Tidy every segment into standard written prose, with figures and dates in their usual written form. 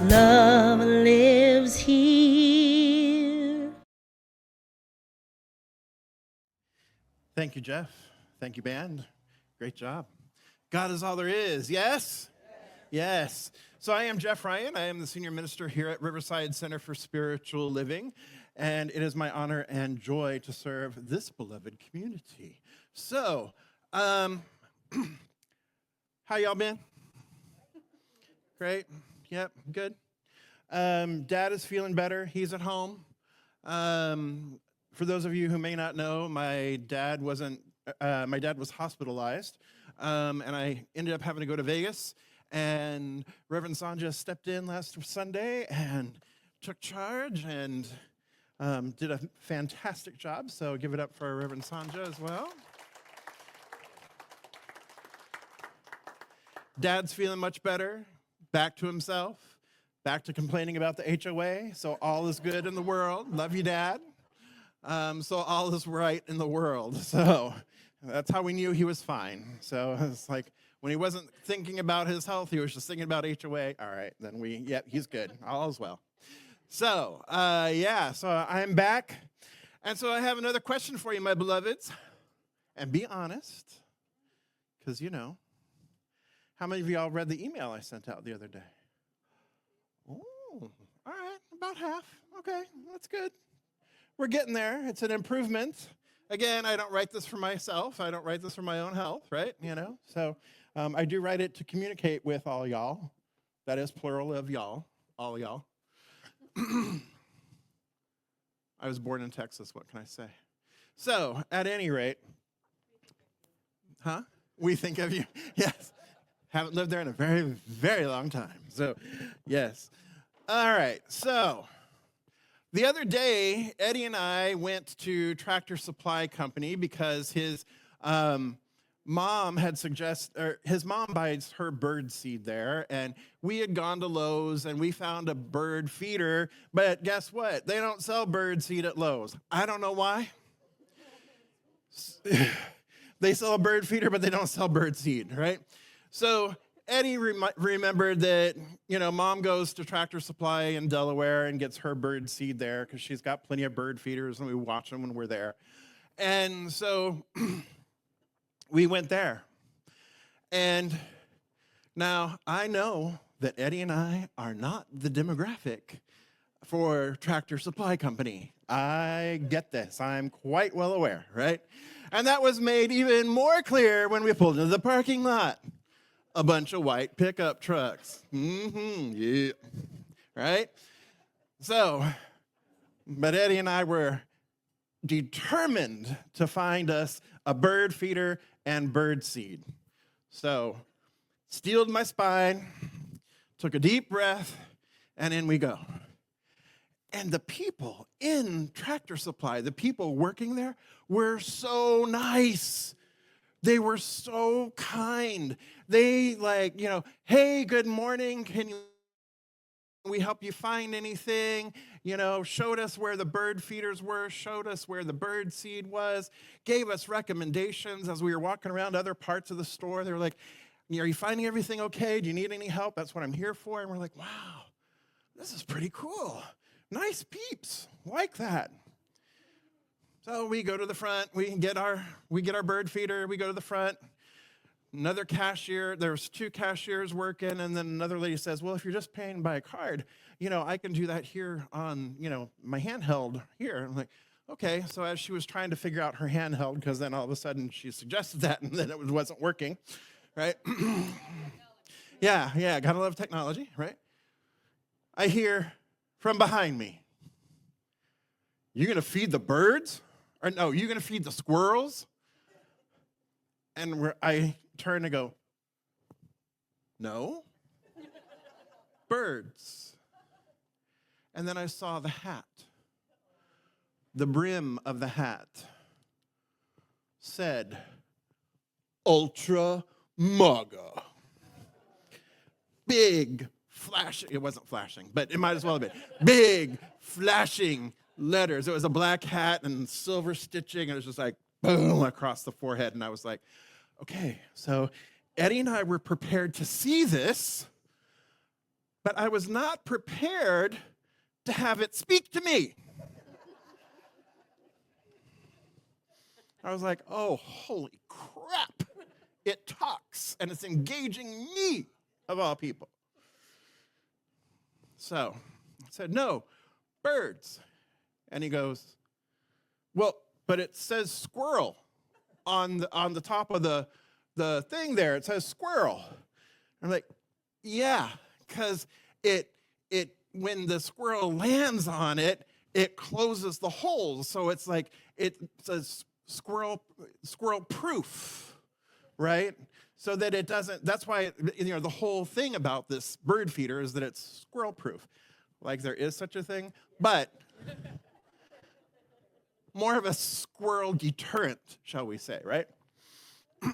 Love lives here. Thank you, Jeff. Thank you, band. Great job. God is all there is. Yes? Yes. So I am Jeff Ryan. I am the senior minister here at Riverside Center for Spiritual Living, and it is my honor and joy to serve this beloved community. So, how y'all been? Great. Yep, good. Dad is feeling better. He's at home. For those of you who may not know, my dad was hospitalized, and I ended up having to go to Vegas. And Reverend Sanja stepped in last Sunday and took charge and did a fantastic job. So give it up for Reverend Sanja as well. Dad's feeling much better, back to himself, back to complaining about the HOA. So all is good in the world. Love you, Dad. So all is right in the world. So that's how we knew he was fine. So it's like when he wasn't thinking about his health, he was just thinking about HOA. All right, then he's good. All is well. So, so I'm back. And so I have another question for you, my beloveds. And be honest, because how many of y'all read the email I sent out the other day? Oh, all right, about half. Okay, that's good. We're getting there. It's an improvement. Again, I don't write this for myself. I don't write this for my own health, right? So I do write it to communicate with all y'all. That is plural of y'all, all y'all. I was born in Texas. What can I say? So at any rate, we think of you. Yes. Haven't lived there in a very, very long time. So, yes. All right. So the other day, Eddie and I went to Tractor Supply Company because his mom had his mom buys her bird seed there, and we had gone to Lowe's and we found a bird feeder, but guess what? They don't sell bird seed at Lowe's. I don't know why. They sell a bird feeder, but they don't sell bird seed, right? So Eddie remembered that, Mom goes to Tractor Supply in Delaware and gets her bird seed there because she's got plenty of bird feeders and we watch them when we're there. And so we went there. And now I know that Eddie and I are not the demographic for Tractor Supply Company. I get this. I'm quite well aware, right? And that was made even more clear when we pulled into the parking lot. A bunch of white pickup trucks. Yeah. Right? So, but Eddie and I were determined to find us a bird feeder and bird seed. So, steeled my spine, took a deep breath, and in we go. And the people in Tractor Supply, the people working there, were so nice. They were so kind. They hey, good morning. Can we help you find anything? Showed us where the bird feeders were, showed us where the bird seed was, gave us recommendations as we were walking around other parts of the store. They were like, are you finding everything okay? Do you need any help? That's what I'm here for. And we're like, wow, this is pretty cool. Nice peeps, like that. So we go to the front, we get our bird feeder, we go to the front. Another cashier, there's two cashiers working, and then another lady says, well, if you're just paying by a card, I can do that here on, my handheld here. I'm like, okay. So as she was trying to figure out her handheld, because then all of a sudden she suggested that, and then it wasn't working, right? Yeah, gotta love technology, right? I hear from behind me, you gonna feed the birds? Or no, you gonna feed the squirrels? And I turn and go, no, birds. And then I saw the hat. The brim of the hat said, Ultra MAGA. Big, flashing, it wasn't flashing, but it might as well have been. Big, flashing letters. It was a black hat and silver stitching, and it was just like, boom, across the forehead. And I was like, okay, so Eddie and I were prepared to see this, but I was not prepared to have it speak to me. I was like, oh, holy crap. It talks, and it's engaging me, of all people. So I said, no, birds. And he goes, well, but it says squirrel on the top of the thing there. It says squirrel. I'm like, yeah, because it when the squirrel lands on it, it closes the holes. So it's like it says squirrel proof, right? So that it doesn't. That's why the whole thing about this bird feeder is that it's squirrel proof. Like there is such a thing, but more of a squirrel deterrent, shall we say, right? So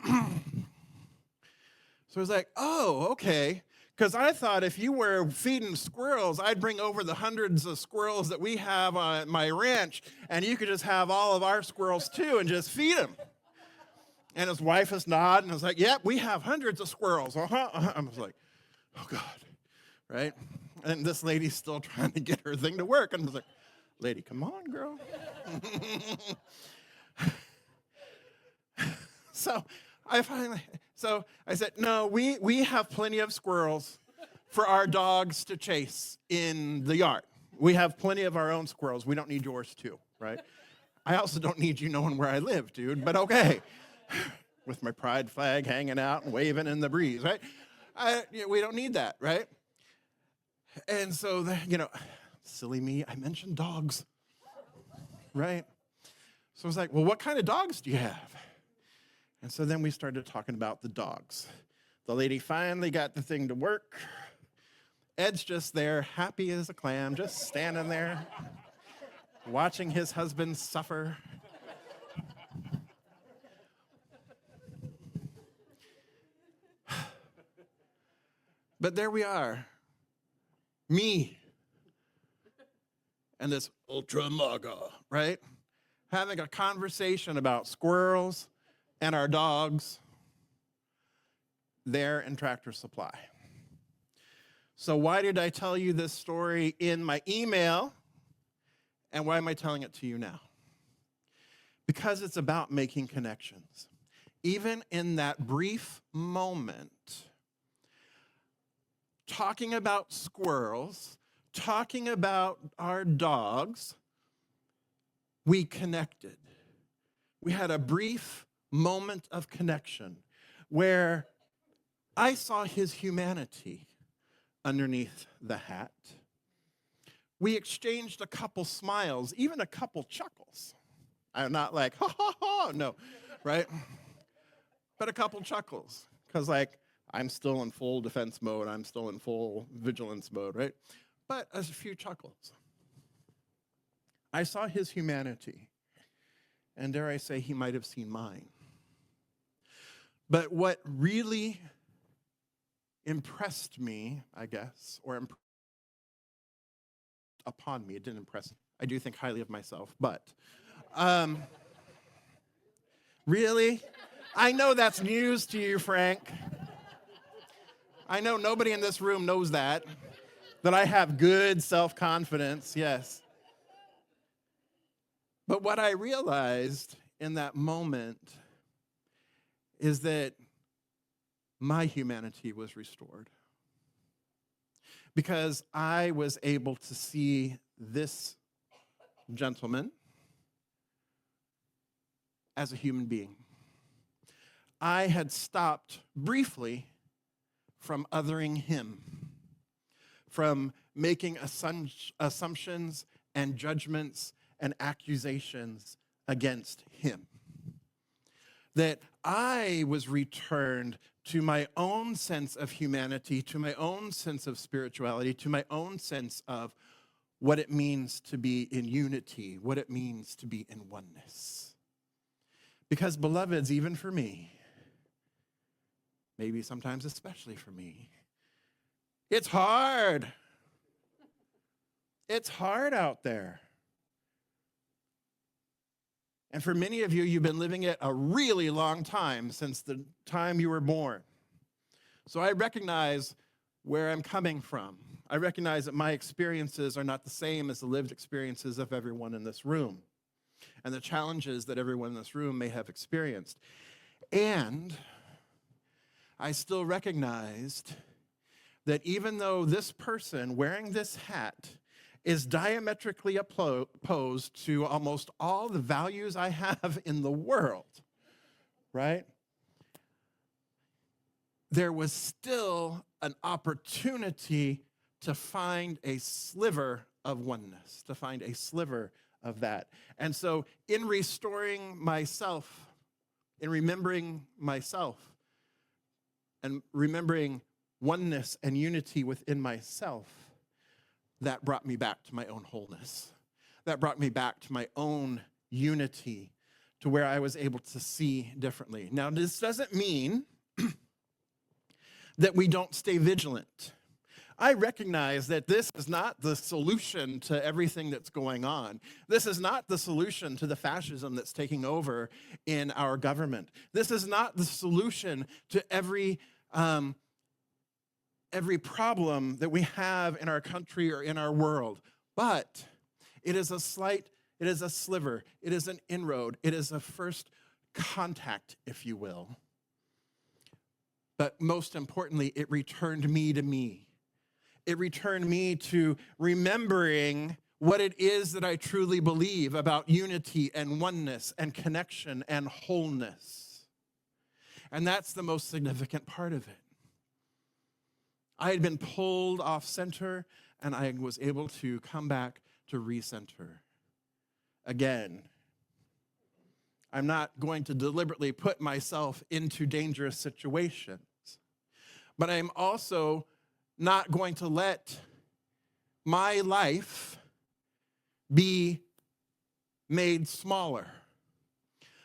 I was like, oh, okay. Because I thought if you were feeding squirrels, I'd bring over the hundreds of squirrels that we have on my ranch, and you could just have all of our squirrels too and just feed them. And his wife is nodding, and I was like, yep, we have hundreds of squirrels. I was like, oh, God, right? And this lady's still trying to get her thing to work. And I was like, lady, come on, girl. So I said, no, we have plenty of squirrels for our dogs to chase in the yard. We have plenty of our own squirrels. We don't need yours too, right? I also don't need you knowing where I live, dude, but okay. With my pride flag hanging out and waving in the breeze, right? We don't need that, right? And so, silly me, I mentioned dogs, right? So I was like, well, what kind of dogs do you have? And so then we started talking about the dogs. The lady finally got the thing to work. Ed's just there, happy as a clam, just standing there, watching his husband suffer. But there we are, me and this ultra maga, right? Having a conversation about squirrels and our dogs there in Tractor Supply. So why did I tell you this story in my email, and why am I telling it to you now? Because it's about making connections. Even in that brief moment, talking about squirrels, talking about our dogs, we connected. We had a brief moment of connection where I saw his humanity underneath the hat. We exchanged a couple smiles, even a couple chuckles. I'm not like, ha, ha, ha, no, right? But a couple chuckles, because I'm still in full defense mode. I'm still in full vigilance mode, right? But a few chuckles. I saw his humanity, and dare I say, he might have seen mine. But what really impressed me, I guess, or upon me, it didn't impress me. I do think highly of myself, but really? I know that's news to you, Frank. I know nobody in this room knows that I have good self-confidence, yes. But what I realized in that moment is that my humanity was restored. Because I was able to see this gentleman as a human being. I had stopped briefly from othering him, from making assumptions and judgments and accusations against him. That I was returned to my own sense of humanity, to my own sense of spirituality, to my own sense of what it means to be in unity, what it means to be in oneness. Because, beloveds, even for me, maybe sometimes especially for me, it's hard. It's hard out there. And for many of you, you've been living it a really long time, since the time you were born. So I recognize where I'm coming from. I recognize that my experiences are not the same as the lived experiences of everyone in this room and the challenges that everyone in this room may have experienced. And I still recognized that even though this person wearing this hat is diametrically opposed to almost all the values I have in the world, right? There was still an opportunity to find a sliver of oneness, to find a sliver of that. And so in restoring myself, in remembering myself, and remembering oneness and unity within myself, that brought me back to my own wholeness. That brought me back to my own unity, to where I was able to see differently. Now, this doesn't mean that we don't stay vigilant. I recognize that this is not the solution to everything that's going on. This is not the solution to the fascism that's taking over in our government. This is not the solution to every problem that we have in our country or in our world. But it is a sliver, it is an inroad, it is a first contact, if you will. But most importantly, it returned me to me. It returned me to remembering what it is that I truly believe about unity and oneness and connection and wholeness. And that's the most significant part of it. I had been pulled off center, and I was able to come back to recenter. Again, I'm not going to deliberately put myself into dangerous situations, but I'm also not going to let my life be made smaller.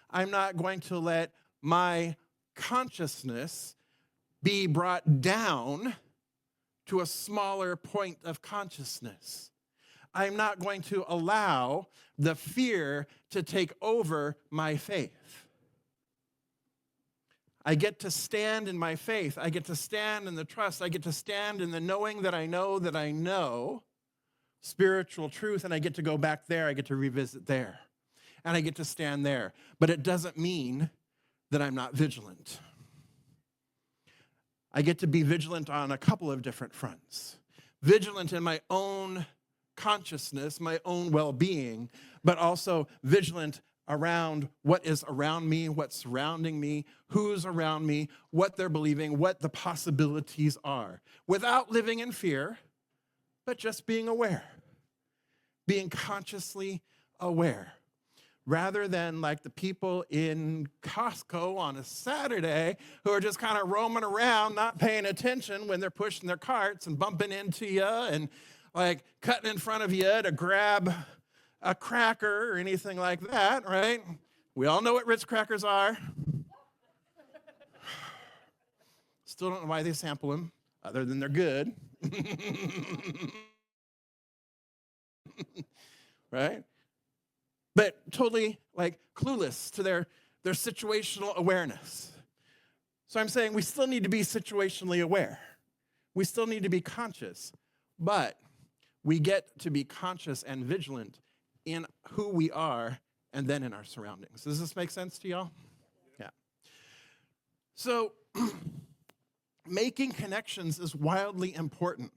I'm not going to let my consciousness be brought down to a smaller point of consciousness. I'm not going to allow the fear to take over my faith. I get to stand in my faith. I get to stand in the trust. I get to stand in the knowing that I know spiritual truth, and I get to go back there. I get to revisit there, and I get to stand there. But it doesn't mean that I'm not vigilant. I get to be vigilant on a couple of different fronts. Vigilant in my own consciousness, my own well-being, but also vigilant around what is around me, what's surrounding me, who's around me, what they're believing, what the possibilities are, without living in fear, but just being aware, being consciously aware, rather than like the people in Costco on a Saturday who are just kind of roaming around, not paying attention when they're pushing their carts and bumping into you and like cutting in front of you to grab a cracker or anything like that, right? We all know what Ritz crackers are. Still don't know why they sample them, other than they're good. Right? But totally like clueless to their situational awareness. So I'm saying we still need to be situationally aware. We still need to be conscious, but we get to be conscious and vigilant in who we are and then in our surroundings. Does this make sense to y'all? Yeah. So making connections is wildly important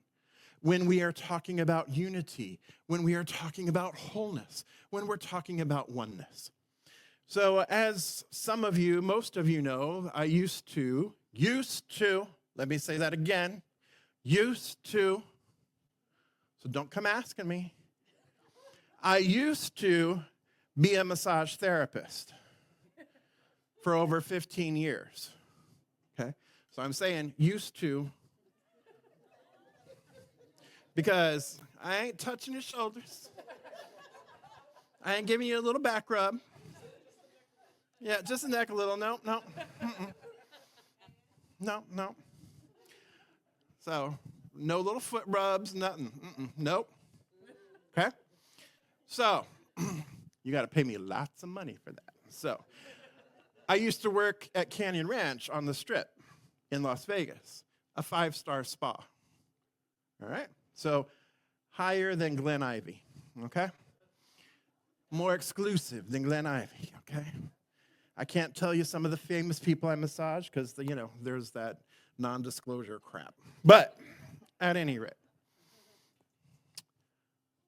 when we are talking about unity, when we are talking about wholeness, when we're talking about oneness. So as some of you, most of you know, I used to, let me say that again, so don't come asking me. I used to be a massage therapist for over 15 years, okay? So I'm saying used to because I ain't touching your shoulders. I ain't giving you a little back rub. Yeah, just the neck a little. No. No. So no little foot rubs, nothing. Nope. Okay? So, you got to pay me lots of money for that. So, I used to work at Canyon Ranch on the Strip in Las Vegas, a 5-star spa. All right? So higher than Glen Ivy, okay? More exclusive than Glen Ivy, okay? I can't tell you some of the famous people I massage because, there's that non-disclosure crap. But at any rate.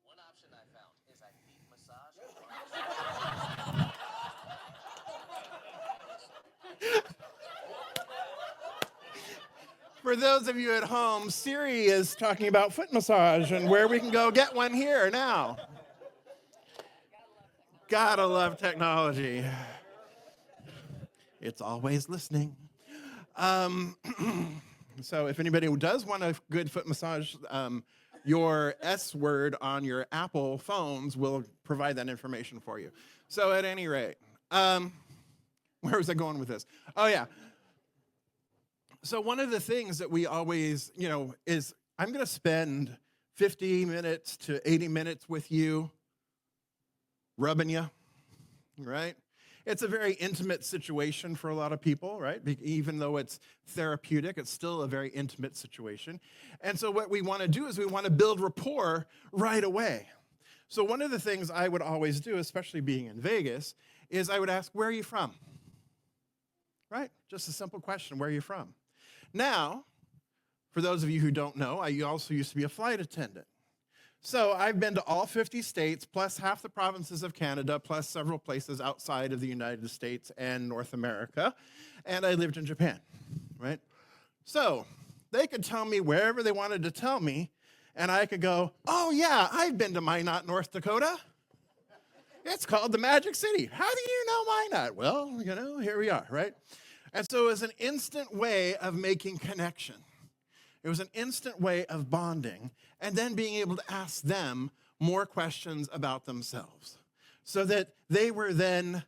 One option I found is a feet massage. For those of you at home, Siri is talking about foot massage and where we can go get one here now. Gotta love technology. It's always listening. So if anybody who does want a good foot massage, your S word on your Apple phones will provide that information for you. So at any rate, where was I going with this? Oh, yeah. So one of the things that we always, is I'm going to spend 50 minutes to 80 minutes with you, rubbing you, right? It's a very intimate situation for a lot of people, right? Even though it's therapeutic, it's still a very intimate situation. And so what we want to do is we want to build rapport right away. So one of the things I would always do, especially being in Vegas, is I would ask, where are you from? Right? Just a simple question, where are you from? Now, for those of you who don't know, I also used to be a flight attendant. So I've been to all 50 states, plus half the provinces of Canada, plus several places outside of the United States and North America, and I lived in Japan, right? So they could tell me wherever they wanted to tell me, and I could go, oh yeah, I've been to Minot, North Dakota. It's called the Magic City. How do you know Minot? Well, here we are, right? And so it was an instant way of making connection. It was an instant way of bonding and then being able to ask them more questions about themselves so that they were then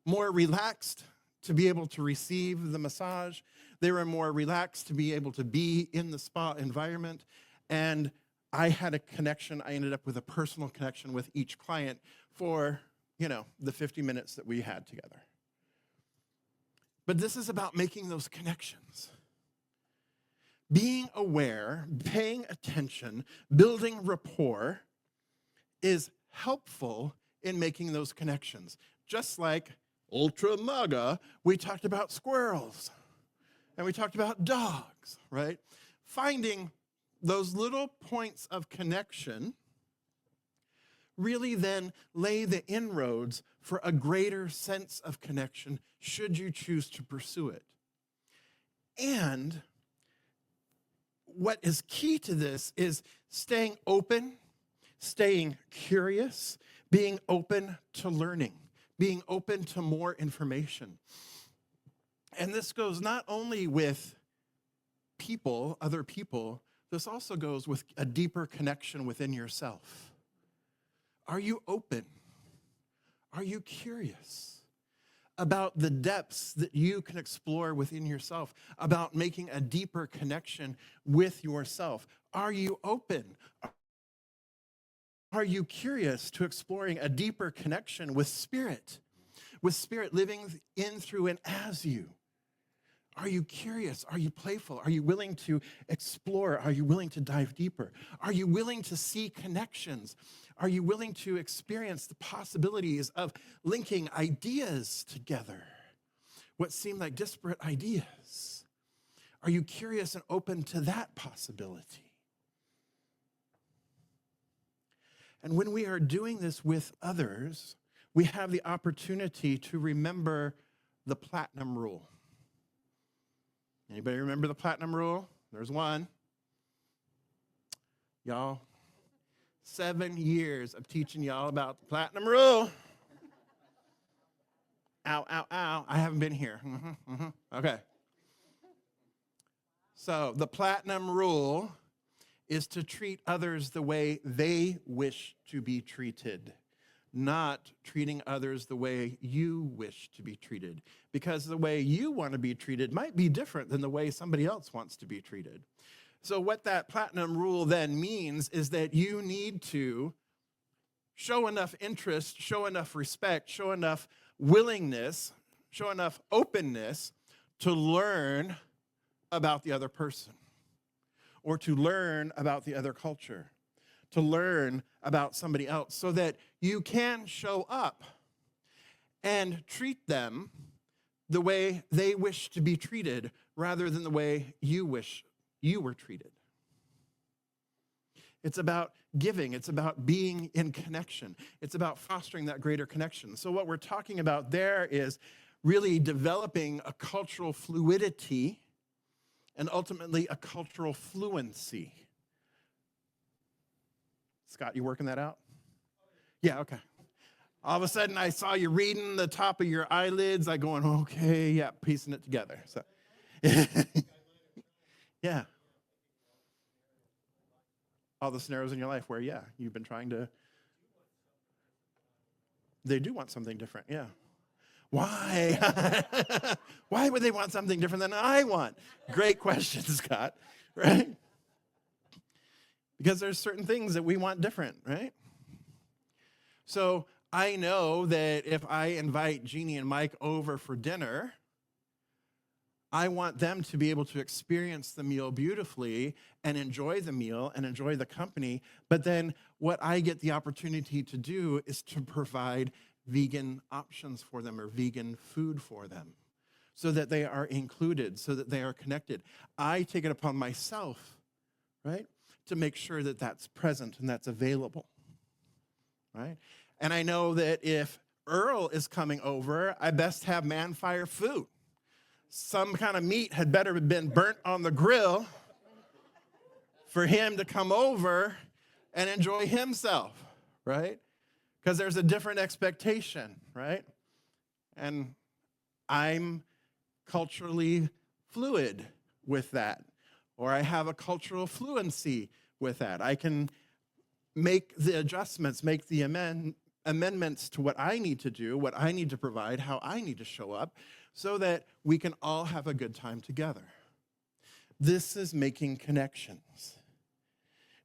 more relaxed to be able to receive the massage. They were more relaxed to be able to be in the spa environment. And I had a connection. I ended up with a personal connection with each client for, the 50 minutes that we had together. But this is about making those connections. Being aware, paying attention, building rapport is helpful in making those connections. Just like Ultra Maga, we talked about squirrels and we talked about dogs, right? Finding those little points of connection really then lay the inroads for a greater sense of connection should you choose to pursue it. And what is key to this is staying open, staying curious, being open to learning, being open to more information. And this goes not only with people, other people, this also goes with a deeper connection within yourself. Are you open? Are you curious about the depths that you can explore within yourself, about making a deeper connection with yourself? Are you open? Are you curious to exploring a deeper connection with Spirit living in, through, and as you? Are you curious? Are you playful? Are you willing to explore? Are you willing to dive deeper? Are you willing to see connections? Are you willing to experience the possibilities of linking ideas together? What seem like disparate ideas? Are you curious and open to that possibility? And when we are doing this with others, we have the opportunity to remember the platinum rule. Anybody remember the platinum rule? There's one. Y'all, 7 years of teaching y'all about the platinum rule. Ow, ow, ow. I haven't been here. Okay. So the platinum rule is to treat others the way they wish to be treated, not treating others the way you wish to be treated, because the way you want to be treated might be different than the way somebody else wants to be treated. So what that platinum rule then means is that you need to show enough interest, show enough respect, show enough willingness, show enough openness to learn about the other person. or to learn about the other culture, to learn about somebody else so that you can show up and treat them the way they wish to be treated rather than the way you wish you were treated. It's about giving. It's about being in connection. It's about fostering that greater connection. So what we're talking about there is really developing a cultural fluidity and ultimately a cultural fluency. Scott, you working that out? Yeah, okay. All of a sudden, I saw you reading the top of your eyelids. I going, okay, yeah, piecing it together. So, yeah. All the scenarios in your life where, yeah, you've been trying to. They do want something different, yeah. Why? Why would they want something different than I want? Great question, Scott, right? Because there's certain things that we want different, right? So I know that if I invite Jeannie and Mike over for dinner, I want them to be able to experience the meal beautifully and enjoy the meal and enjoy the company. But then what I get the opportunity to do is to provide vegan options for them or vegan food for them so that they are included, so that they are connected. I take it upon myself, right, to make sure that that's present and that's available, right? And I know that if Earl is coming over, I best have man-fire food. Some kind of meat had better have been burnt on the grill for him to come over and enjoy himself, right? Because there's a different expectation, right? And I'm culturally fluid with that, or I have a cultural fluency with that. I can make the adjustments, make the amendments to what I need to do, what I need to provide, how I need to show up, so that we can all have a good time together. This is making connections.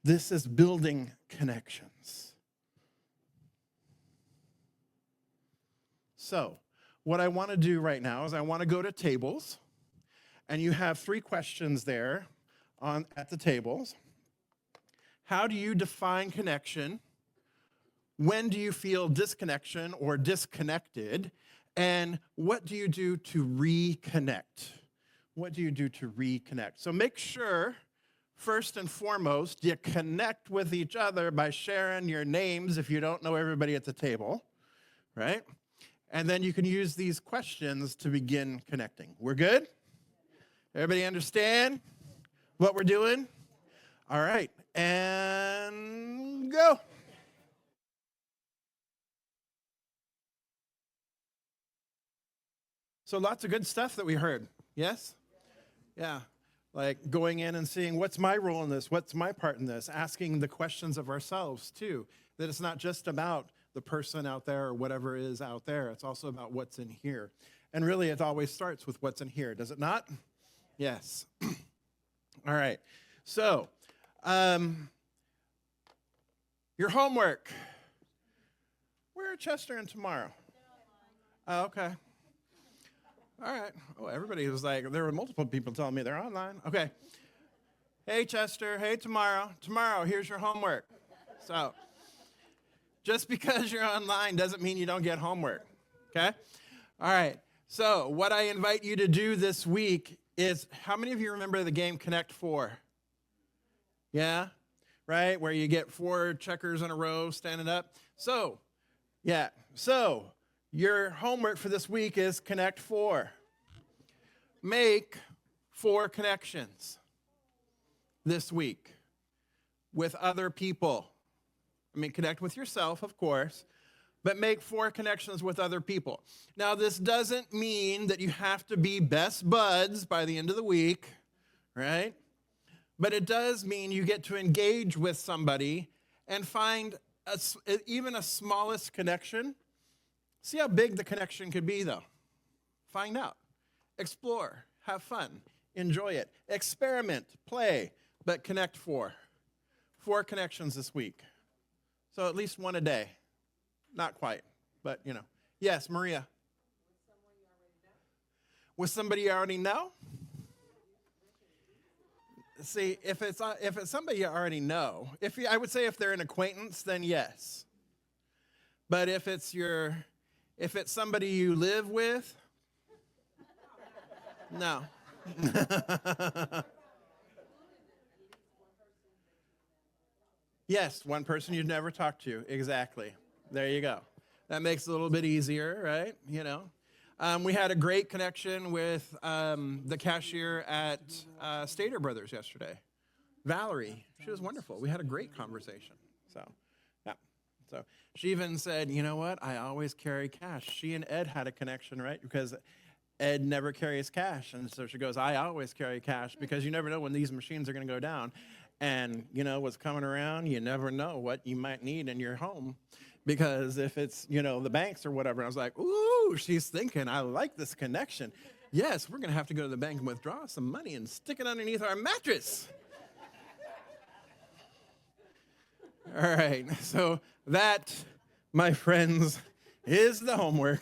This is building connections. So, what I want to do right now is I want to go to tables, and you have 3 questions there at the tables. How do you define connection? When do you feel disconnection or disconnected? And what do you do to reconnect? What do you do to reconnect? So make sure, first and foremost, you connect with each other by sharing your names if you don't know everybody at the table, right? And then you can use these questions to begin connecting. We're good? Everybody understand what we're doing? All right, and go. So lots of good stuff that we heard, yes? Yeah, like going in and seeing what's my role in this, what's my part in this, asking the questions of ourselves too, that it's not just about the person out there or whatever is out there, it's also about what's in here. And really it always starts with what's in here, does it not? Yes. All right, so your homework. Where are Chester and tomorrow? Oh, okay. All right. Oh, everybody was like, there were multiple people telling me they're online. Okay. Hey, Chester. Hey, tomorrow. Tomorrow, here's your homework. So, just because you're online doesn't mean you don't get homework. Okay? All right. So, what I invite you to do this week is, how many of you remember the game Connect 4? Yeah? Right? Where you get 4 checkers in a row standing up. So, yeah. So, your homework for this week is Connect 4. Make 4 connections this week with other people. I mean, connect with yourself, of course, but make 4 connections with other people. Now, this doesn't mean that you have to be best buds by the end of the week, right? But it does mean you get to engage with somebody and find even a smallest connection. See how big the connection could be, though. Find out. Explore. Have fun. Enjoy it. Experiment. Play. But connect 4. 4 connections this week. So at least 1 a day. Not quite, but you know. Yes, Maria. With somebody you already know? See, if it's somebody you already know, I would say if they're an acquaintance, then yes. But if it's somebody you live with, no. Yes, one person you've never talked to. Exactly. There you go. That makes it a little bit easier, right? We had a great connection with the cashier at Stater Brothers yesterday. Valerie, she was wonderful. We had a great conversation. So, yeah. So she even said, you know what? I always carry cash. She and Ed had a connection, right? Because Ed never carries cash. And so she goes, I always carry cash because you never know when these machines are going to go down. And, what's coming around, you never know what you might need in your home. Because if it's, the banks or whatever, I was like, ooh, she's thinking, I like this connection. Yes, we're going to have to go to the bank and withdraw some money and stick it underneath our mattress. All right, so that, my friends, is the homework.